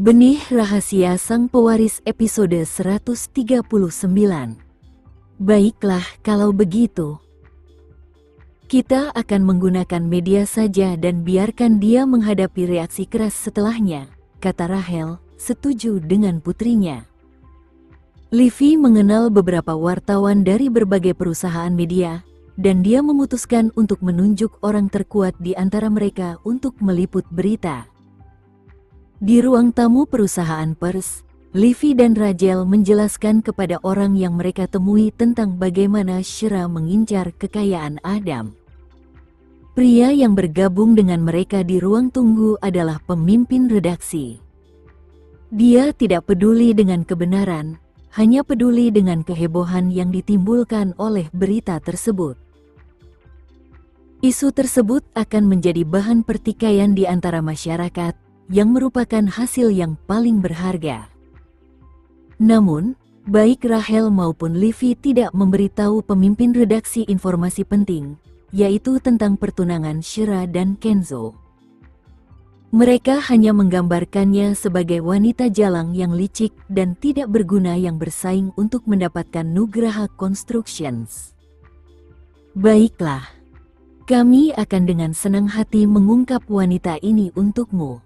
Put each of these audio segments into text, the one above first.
Benih Rahasia Sang Pewaris episode 139. Baiklah kalau begitu. Kita akan menggunakan media saja dan biarkan dia menghadapi reaksi keras setelahnya, kata Rachel, setuju dengan putrinya. Livy mengenal beberapa wartawan dari berbagai perusahaan media, dan dia memutuskan untuk menunjuk orang terkuat di antara mereka untuk meliput berita. Di ruang tamu perusahaan pers, Livy dan Rachel menjelaskan kepada orang yang mereka temui tentang bagaimana Shira mengincar kekayaan Adam. Pria yang bergabung dengan mereka di ruang tunggu adalah pemimpin redaksi. Dia tidak peduli dengan kebenaran, hanya peduli dengan kehebohan yang ditimbulkan oleh berita tersebut. Isu tersebut akan menjadi bahan pertikaian di antara masyarakat, yang merupakan hasil yang paling berharga. Namun, baik Rachel maupun Livy tidak memberitahu pemimpin redaksi informasi penting, yaitu tentang pertunangan Shira dan Kenzo. Mereka hanya menggambarkannya sebagai wanita jalang yang licik dan tidak berguna yang bersaing untuk mendapatkan Nugraha Constructions. Baiklah, kami akan dengan senang hati mengungkap wanita ini untukmu.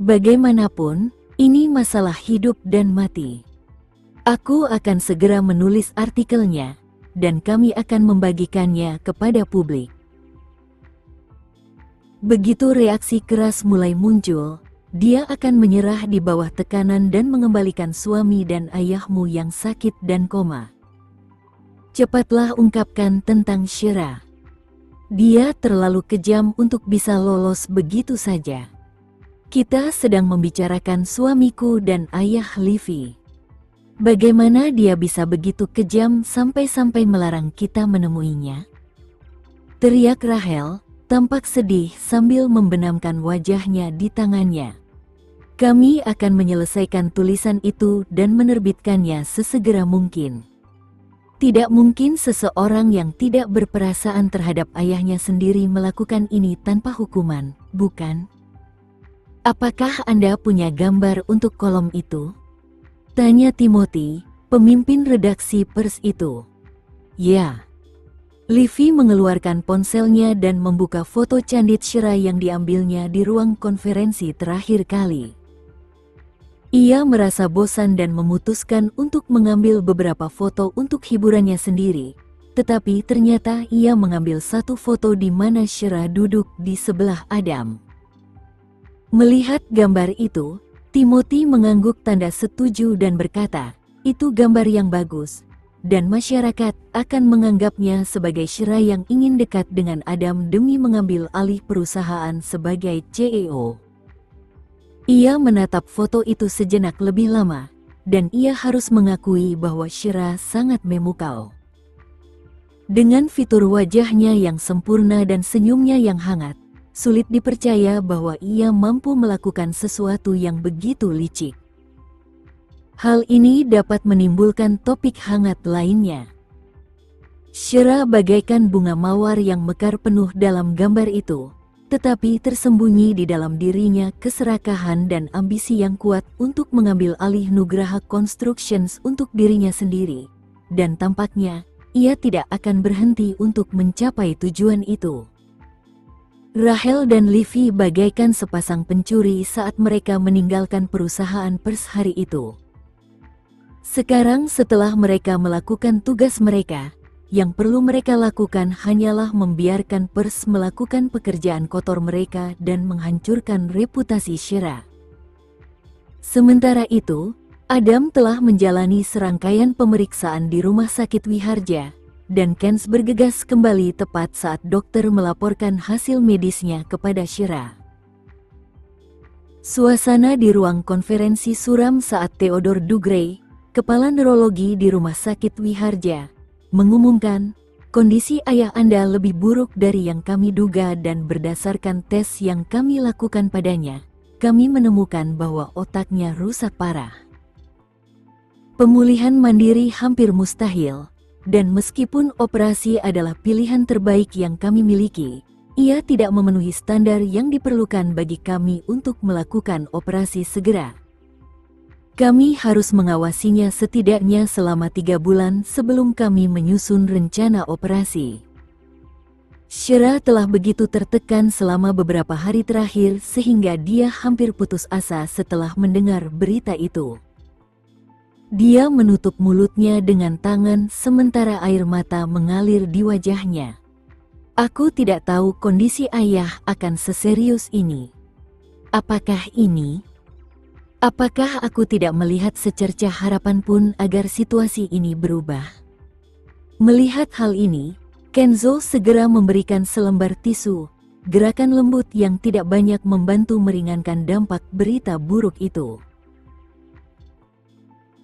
Bagaimanapun, ini masalah hidup dan mati. Aku akan segera menulis artikelnya, dan kami akan membagikannya kepada publik. Begitu reaksi keras mulai muncul, dia akan menyerah di bawah tekanan dan mengembalikan suami dan ayahmu yang sakit dan koma. Cepatlah ungkapkan tentang Shira. Dia terlalu kejam untuk bisa lolos begitu saja. Kita sedang membicarakan suamiku dan ayah Livy. Bagaimana dia bisa begitu kejam sampai-sampai melarang kita menemuinya? Teriak Rachel, tampak sedih sambil membenamkan wajahnya di tangannya. Kami akan menyelesaikan tulisan itu dan menerbitkannya sesegera mungkin. Tidak mungkin seseorang yang tidak berperasaan terhadap ayahnya sendiri melakukan ini tanpa hukuman, bukan? Apakah Anda punya gambar untuk kolom itu? Tanya Timothy, pemimpin redaksi pers itu. Ya. Livy mengeluarkan ponselnya dan membuka foto candid Shira yang diambilnya di ruang konferensi terakhir kali. Ia merasa bosan dan memutuskan untuk mengambil beberapa foto untuk hiburannya sendiri. Tetapi ternyata ia mengambil satu foto di mana Shira duduk di sebelah Adam. Melihat gambar itu, Timothy mengangguk tanda setuju dan berkata, itu gambar yang bagus, dan masyarakat akan menganggapnya sebagai Shira yang ingin dekat dengan Adam demi mengambil alih perusahaan sebagai CEO. Ia menatap foto itu sejenak lebih lama, dan ia harus mengakui bahwa Shira sangat memukau. Dengan fitur wajahnya yang sempurna dan senyumnya yang hangat, sulit dipercaya bahwa ia mampu melakukan sesuatu yang begitu licik. Hal ini dapat menimbulkan topik hangat lainnya. Shira bagaikan bunga mawar yang mekar penuh dalam gambar itu, tetapi tersembunyi di dalam dirinya keserakahan dan ambisi yang kuat untuk mengambil alih Nugraha Constructions untuk dirinya sendiri, dan tampaknya ia tidak akan berhenti untuk mencapai tujuan itu. Rachel dan Livy bagaikan sepasang pencuri saat mereka meninggalkan perusahaan pers hari itu. Sekarang setelah mereka melakukan tugas mereka, yang perlu mereka lakukan hanyalah membiarkan pers melakukan pekerjaan kotor mereka dan menghancurkan reputasi Shira. Sementara itu, Adam telah menjalani serangkaian pemeriksaan di rumah sakit Wiharja, dan Kens bergegas kembali tepat saat dokter melaporkan hasil medisnya kepada Shira. Suasana di ruang konferensi suram saat Theodore Dugray, kepala neurologi di rumah sakit Wiharja, mengumumkan, kondisi ayah Anda lebih buruk dari yang kami duga dan berdasarkan tes yang kami lakukan padanya, kami menemukan bahwa otaknya rusak parah. Pemulihan mandiri hampir mustahil. Dan meskipun operasi adalah pilihan terbaik yang kami miliki, ia tidak memenuhi standar yang diperlukan bagi kami untuk melakukan operasi segera, Kami harus mengawasinya setidaknya selama 3 bulan sebelum kami menyusun rencana operasi. Shira telah begitu tertekan selama beberapa hari terakhir sehingga dia hampir putus asa setelah mendengar berita itu. Dia menutup mulutnya dengan tangan sementara air mata mengalir di wajahnya. Aku tidak tahu kondisi ayah akan seserius ini. Apakah ini? Apakah aku tidak melihat secercah harapan pun agar situasi ini berubah? Melihat hal ini, Kenzo segera memberikan selembar tisu, gerakan lembut yang tidak banyak membantu meringankan dampak berita buruk itu.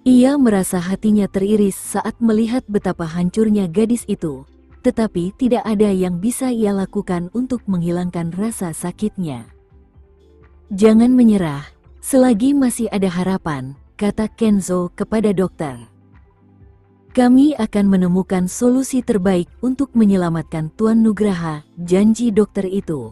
Ia merasa hatinya teriris saat melihat betapa hancurnya gadis itu, tetapi tidak ada yang bisa ia lakukan untuk menghilangkan rasa sakitnya. Jangan menyerah, selagi masih ada harapan, kata Kenzo kepada dokter. Kami akan menemukan solusi terbaik untuk menyelamatkan Tuan Nugraha, janji dokter itu.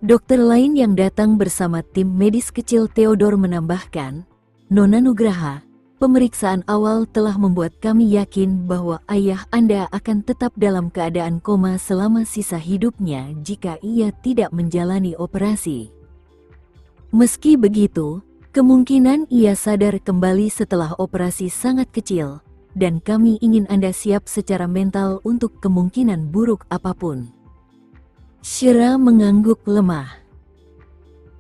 Dokter lain yang datang bersama tim medis kecil Theodore menambahkan, Nona Nugraha, pemeriksaan awal telah membuat kami yakin bahwa ayah Anda akan tetap dalam keadaan koma selama sisa hidupnya jika ia tidak menjalani operasi. Meski begitu, kemungkinan ia sadar kembali setelah operasi sangat kecil, dan kami ingin Anda siap secara mental untuk kemungkinan buruk apapun. Shira mengangguk lemah.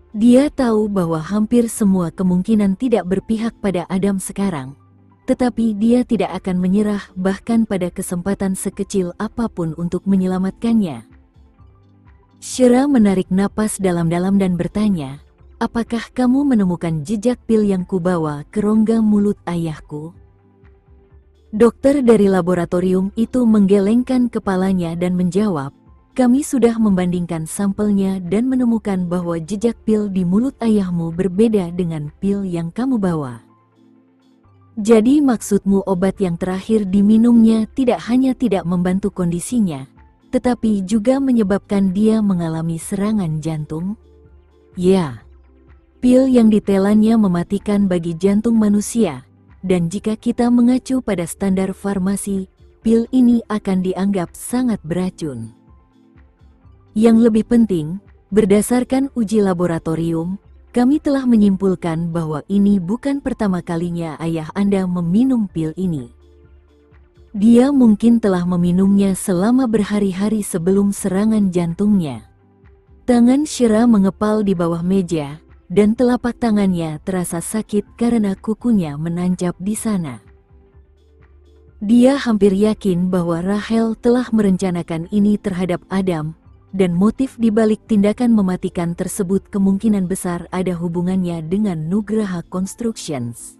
Dia tahu bahwa hampir semua kemungkinan tidak berpihak pada Adam sekarang, tetapi dia tidak akan menyerah bahkan pada kesempatan sekecil apapun untuk menyelamatkannya. Shira menarik napas dalam-dalam dan bertanya, apakah kamu menemukan jejak pil yang kubawa ke rongga mulut ayahku? Dokter dari laboratorium itu menggelengkan kepalanya dan menjawab, kami sudah membandingkan sampelnya dan menemukan bahwa jejak pil di mulut ayahmu berbeda dengan pil yang kamu bawa. Jadi maksudmu obat yang terakhir diminumnya tidak hanya tidak membantu kondisinya, tetapi juga menyebabkan dia mengalami serangan jantung? Ya, pil yang ditelannya mematikan bagi jantung manusia, dan jika kita mengacu pada standar farmasi, pil ini akan dianggap sangat beracun. Yang lebih penting, berdasarkan uji laboratorium, kami telah menyimpulkan bahwa ini bukan pertama kalinya ayah Anda meminum pil ini. Dia mungkin telah meminumnya selama berhari-hari sebelum serangan jantungnya. Tangan Shira mengepal di bawah meja, dan telapak tangannya terasa sakit karena kukunya menancap di sana. Dia hampir yakin bahwa Rachel telah merencanakan ini terhadap Adam, dan motif di balik tindakan mematikan tersebut kemungkinan besar ada hubungannya dengan Nugraha Constructions.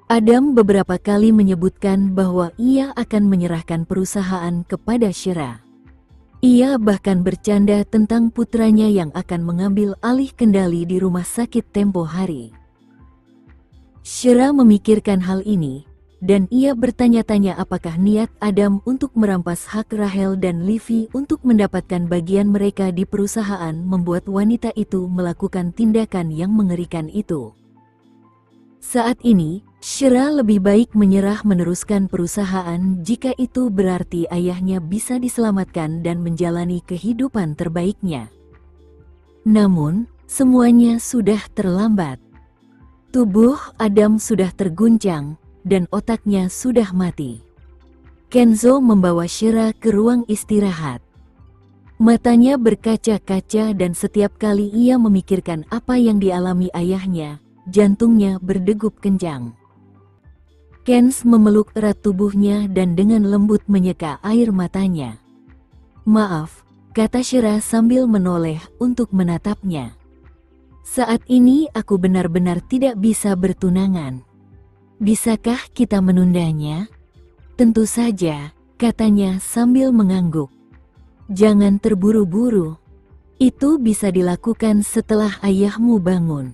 Adam beberapa kali menyebutkan bahwa ia akan menyerahkan perusahaan kepada Shira. Ia bahkan bercanda tentang putranya yang akan mengambil alih kendali di rumah sakit tempo hari. Shira memikirkan hal ini, dan ia bertanya-tanya apakah niat Adam untuk merampas hak Rachel dan Livy untuk mendapatkan bagian mereka di perusahaan membuat wanita itu melakukan tindakan yang mengerikan itu. Saat ini, Shira lebih baik menyerah meneruskan perusahaan jika itu berarti ayahnya bisa diselamatkan dan menjalani kehidupan terbaiknya. Namun, semuanya sudah terlambat. Tubuh Adam sudah terguncang, dan otaknya sudah mati. Kenzo membawa Shira ke ruang istirahat. Matanya berkaca-kaca dan setiap kali ia memikirkan apa yang dialami ayahnya, jantungnya berdegup kencang. Kenz memeluk erat tubuhnya dan dengan lembut menyeka air matanya. Maaf, kata Shira sambil menoleh untuk menatapnya. Saat ini aku benar-benar tidak bisa bertunangan. Bisakah kita menundanya? Tentu saja, katanya sambil mengangguk. Jangan terburu-buru. Itu bisa dilakukan setelah ayahmu bangun.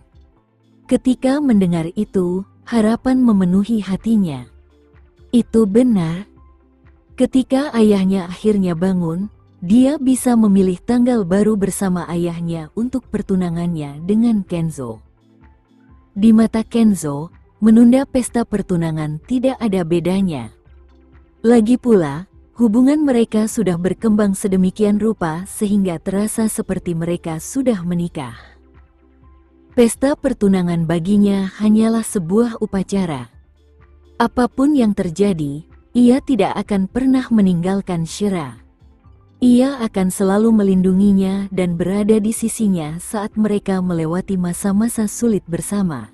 Ketika mendengar itu, harapan memenuhi hatinya. Itu benar. Ketika ayahnya akhirnya bangun, dia bisa memilih tanggal baru bersama ayahnya untuk pertunangannya dengan Kenzo. Di mata Kenzo, menunda pesta pertunangan tidak ada bedanya. Lagi pula, hubungan mereka sudah berkembang sedemikian rupa sehingga terasa seperti mereka sudah menikah. Pesta pertunangan baginya hanyalah sebuah upacara. Apapun yang terjadi, ia tidak akan pernah meninggalkan Shira. Ia akan selalu melindunginya dan berada di sisinya saat mereka melewati masa-masa sulit bersama.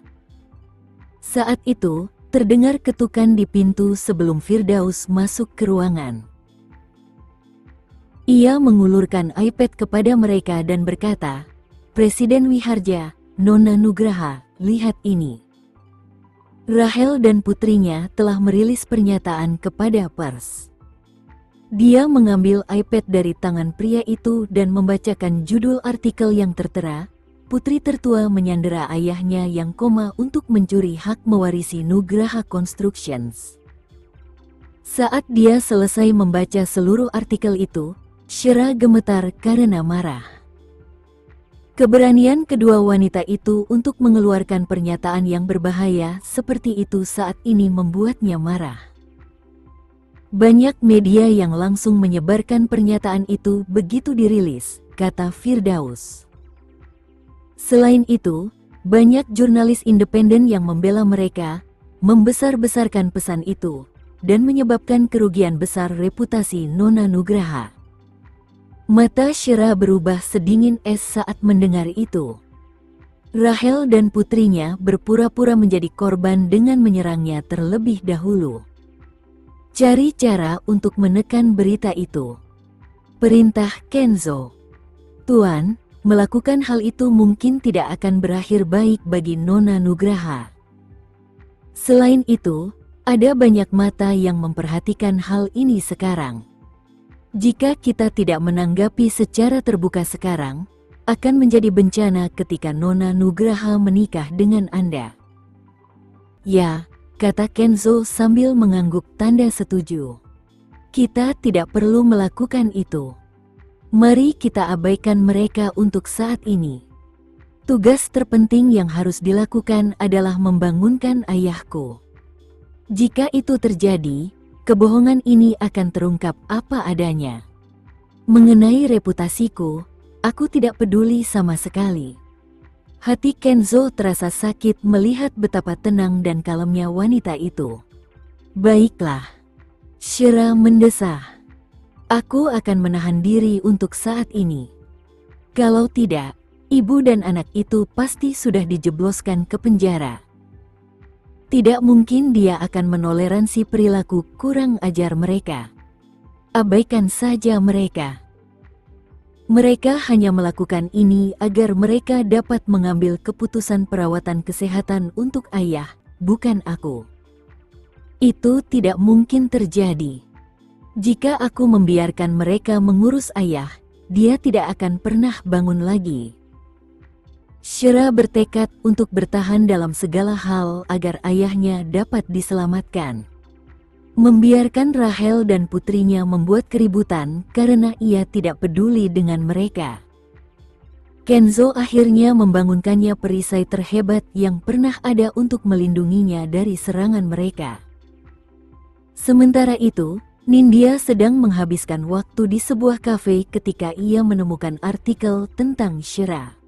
Saat itu, terdengar ketukan di pintu sebelum Firdaus masuk ke ruangan. Ia mengulurkan iPad kepada mereka dan berkata, "Presiden Wiharja, Nona Nugraha, lihat ini." Rahel dan putrinya telah merilis pernyataan kepada pers. Dia mengambil iPad dari tangan pria itu dan membacakan judul artikel yang tertera, "Putri tertua menyandera ayahnya yang koma untuk mencuri hak mewarisi Nugraha Constructions." Saat dia selesai membaca seluruh artikel itu, Shira gemetar karena marah. Keberanian kedua wanita itu untuk mengeluarkan pernyataan yang berbahaya seperti itu saat ini membuatnya marah. Banyak media yang langsung menyebarkan pernyataan itu begitu dirilis, kata Firdaus. Selain itu, banyak jurnalis independen yang membela mereka, membesar-besarkan pesan itu, dan menyebabkan kerugian besar reputasi Nona Nugraha. Mata Shira berubah sedingin es saat mendengar itu. Rahel dan putrinya berpura-pura menjadi korban dengan menyerangnya terlebih dahulu. Cari cara untuk menekan berita itu. Perintah Kenzo. Tuan, melakukan hal itu mungkin tidak akan berakhir baik bagi Nona Nugraha. Selain itu, ada banyak mata yang memperhatikan hal ini sekarang. Jika kita tidak menanggapi secara terbuka sekarang, akan menjadi bencana ketika Nona Nugraha menikah dengan Anda. Ya, kata Kenzo sambil mengangguk tanda setuju. Kita tidak perlu melakukan itu. Mari kita abaikan mereka untuk saat ini. Tugas terpenting yang harus dilakukan adalah membangunkan ayahku. Jika itu terjadi, kebohongan ini akan terungkap apa adanya. Mengenai reputasiku, aku tidak peduli sama sekali. Hati Kenzo terasa sakit melihat betapa tenang dan kalemnya wanita itu. Baiklah. Shira mendesah. Aku akan menahan diri untuk saat ini. Kalau tidak, ibu dan anak itu pasti sudah dijebloskan ke penjara. Tidak mungkin dia akan menoleransi perilaku kurang ajar mereka. Abaikan saja mereka. Mereka hanya melakukan ini agar mereka dapat mengambil keputusan perawatan kesehatan untuk ayah, bukan aku. Itu tidak mungkin terjadi. Jika aku membiarkan mereka mengurus ayah, dia tidak akan pernah bangun lagi. Shira bertekad untuk bertahan dalam segala hal agar ayahnya dapat diselamatkan. Membiarkan Rahel dan putrinya membuat keributan karena ia tidak peduli dengan mereka. Kenzo akhirnya membangunkannya perisai terhebat yang pernah ada untuk melindunginya dari serangan mereka. Sementara itu, Nindya sedang menghabiskan waktu di sebuah kafe ketika ia menemukan artikel tentang Shira.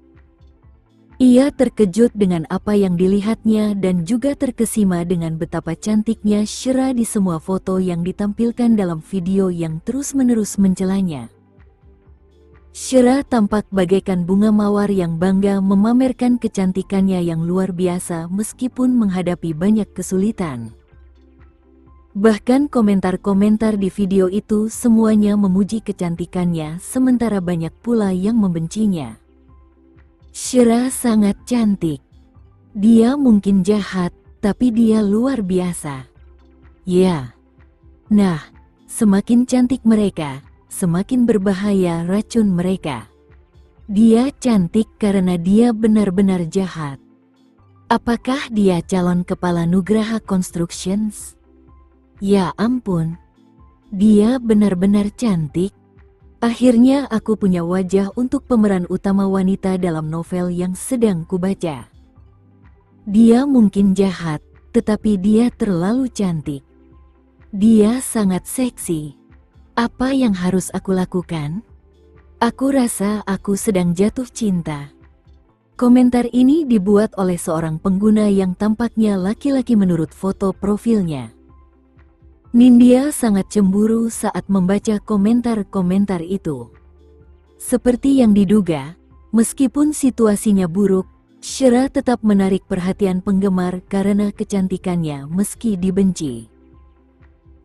Ia terkejut dengan apa yang dilihatnya dan juga terkesima dengan betapa cantiknya Shira di semua foto yang ditampilkan dalam video yang terus-menerus mencelanya. Shira tampak bagaikan bunga mawar yang bangga memamerkan kecantikannya yang luar biasa meskipun menghadapi banyak kesulitan. Bahkan komentar-komentar di video itu semuanya memuji kecantikannya sementara banyak pula yang membencinya. Shira sangat cantik. Dia mungkin jahat, tapi dia luar biasa. Ya. Nah, semakin cantik mereka, semakin berbahaya racun mereka. Dia cantik karena dia benar-benar jahat. Apakah dia calon kepala Nugraha Constructions? Ya ampun. Dia benar-benar cantik. Akhirnya aku punya wajah untuk pemeran utama wanita dalam novel yang sedang kubaca. Dia mungkin jahat, tetapi dia terlalu cantik. Dia sangat seksi. Apa yang harus aku lakukan? Aku rasa aku sedang jatuh cinta. Komentar ini dibuat oleh seorang pengguna yang tampaknya laki-laki menurut foto profilnya. Nindya sangat cemburu saat membaca komentar-komentar itu. Seperti yang diduga, meskipun situasinya buruk, Shera tetap menarik perhatian penggemar karena kecantikannya meski dibenci.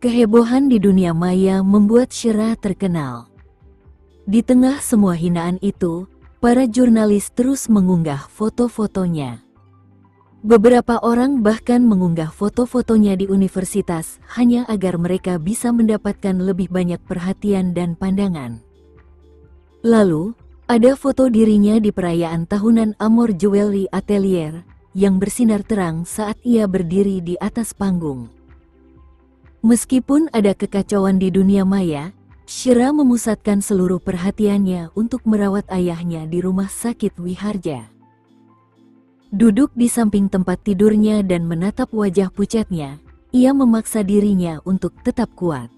Kehebohan di dunia maya membuat Shera terkenal. Di tengah semua hinaan itu, para jurnalis terus mengunggah foto-fotonya. Beberapa orang bahkan mengunggah foto-fotonya di universitas hanya agar mereka bisa mendapatkan lebih banyak perhatian dan pandangan. Lalu, ada foto dirinya di perayaan tahunan Amor Jewelry Atelier yang bersinar terang saat ia berdiri di atas panggung. Meskipun ada kekacauan di dunia maya, Shera memusatkan seluruh perhatiannya untuk merawat ayahnya di rumah sakit Wiharja. Duduk di samping tempat tidurnya dan menatap wajah pucatnya, ia memaksa dirinya untuk tetap kuat.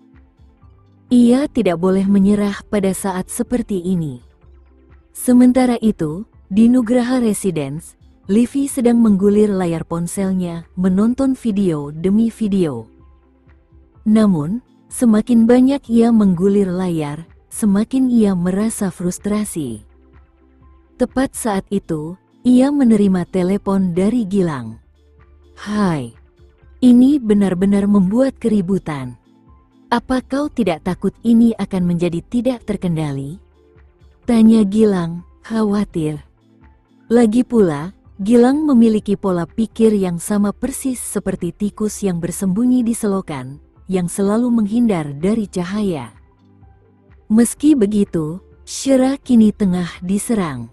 Ia tidak boleh menyerah pada saat seperti ini. Sementara itu, di Nugraha Residence, Livi sedang menggulir layar ponselnya, menonton video demi video. Namun, semakin banyak ia menggulir layar, semakin ia merasa frustrasi. Tepat saat itu, ia menerima telepon dari Gilang. "Hai, ini benar-benar membuat keributan. Apa kau tidak takut ini akan menjadi tidak terkendali?" Tanya Gilang, khawatir. Lagi pula, Gilang memiliki pola pikir yang sama persis seperti tikus yang bersembunyi di selokan, yang selalu menghindar dari cahaya. Meski begitu, Shera kini tengah diserang.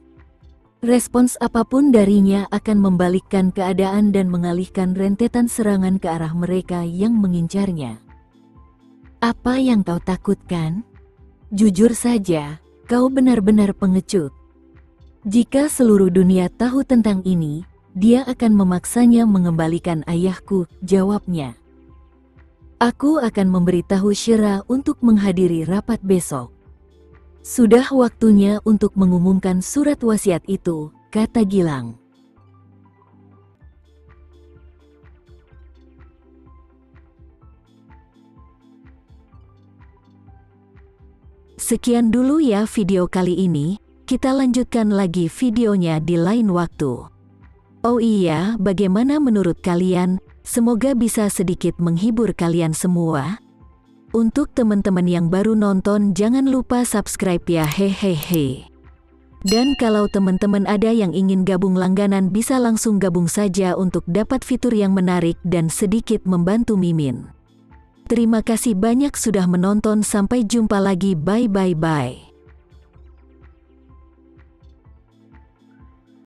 Respons apapun darinya akan membalikkan keadaan dan mengalihkan rentetan serangan ke arah mereka yang mengincarnya. Apa yang kau takutkan? Jujur saja, kau benar-benar pengecut. Jika seluruh dunia tahu tentang ini, dia akan memaksanya mengembalikan ayahku, jawabnya. Aku akan memberitahu Shera untuk menghadiri rapat besok. Sudah waktunya untuk mengumumkan surat wasiat itu, kata Gilang. Sekian dulu ya video kali ini, kita lanjutkan lagi videonya di lain waktu. Oh iya, bagaimana menurut kalian? Semoga bisa sedikit menghibur kalian semua. Untuk teman-teman yang baru nonton, jangan lupa subscribe ya, hehehe. Dan kalau teman-teman ada yang ingin gabung langganan, bisa langsung gabung saja untuk dapat fitur yang menarik dan sedikit membantu Mimin. Terima kasih banyak sudah menonton, sampai jumpa lagi, bye.